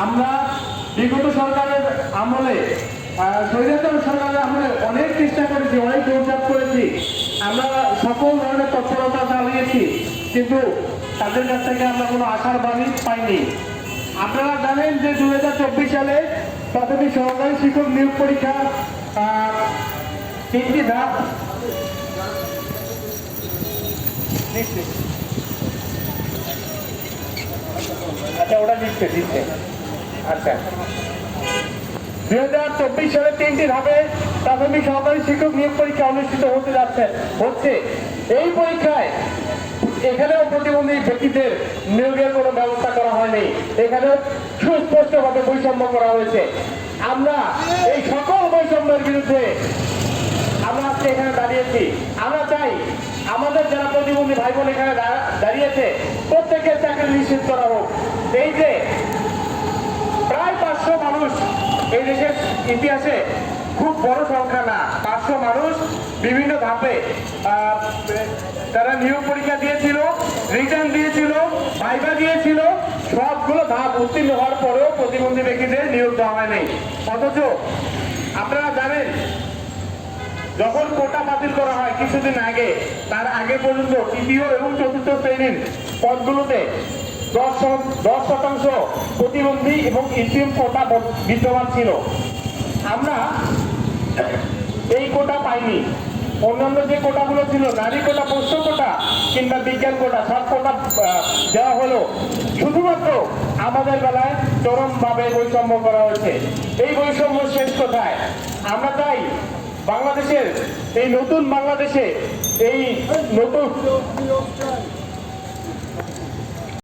আমরা বিগত সরকারের আমলে স্বৈরাচার সরকারের আমলে অনেক চেষ্টা করেছি, অনেক দৌড়ঝাঁপ করেছি, আমরা সকল ধরনের তৎপরতা চালিয়েছি, কিন্তু তাদের কাছ থেকে আমরা কোনো আশার বাণী পাইনি। আপনারা জানেন যে 2024 সালে প্রাথমিক সহকারী শিক্ষক নিয়োগ পরীক্ষা 3টি ধাপ আচ্ছা ওটা দিচ্ছে আচ্ছা 2024 সালে 3টি ধাপে প্রাথমিক সহকারী শিক্ষক নিয়োগ পরীক্ষা অনুষ্ঠিত হচ্ছে। এই পরীক্ষায় এখানেও প্রতিবন্ধী ব্যক্তিদের নিয়োগের কোনো ব্যবস্থা করা হয়নি, এখানেও সুস্পষ্টভাবে বৈষম্য করা হয়েছে। আমরা এই সকল বৈষম্যের বিরুদ্ধে আমরা আজকে এখানে দাঁড়িয়েছি। আমরা চাই আমাদের যারা প্রতিবন্ধী ভাই বোন এখানে দাঁড়িয়েছে প্রত্যেকের চাকরি নিশ্চিত করা হোক। এই যে প্রায় 500 মানুষ এই দেশের ইতিহাসে খুব বড় সংখ্যা না, 500 মানুষ বিভিন্ন ধাপে তারা নিয়োগ পরীক্ষা দিয়েছিল, রিটার্ন দিয়েছিল, ভাইভা দিয়েছিল, সবগুলো ধাপ উত্তীর্ণ হওয়ার পরেও প্রতিবন্ধী ব্যক্তিদের নিয়োগ দেওয়া হয়নি। অথচ আপনারা জানেন যখন কোটা বাতিল করা হয় কিছুদিন আগে, তার আগে পর্যন্ত তৃতীয় এবং চতুর্থ শ্রেণীর পদগুলোতে 10% প্রতিবন্ধী এবং ইসিএম কোটা বিদ্যমান ছিল। আমরা এই কোটা পাইনি। অন্যান্য যে কোটাগুলো ছিল, নারী কোটা, প্রশ্ন কোটা কিংবা বিজ্ঞান কোটা, সব কোটা দেওয়া হলো, শুধুমাত্র আমাদের বেলায় চরমভাবে বৈষম্য করা হয়েছে। এই বৈষম্য শেষ কোথায়? আমরা চাই বাংলাদেশের এই নতুন বাংলাদেশে এই নতুন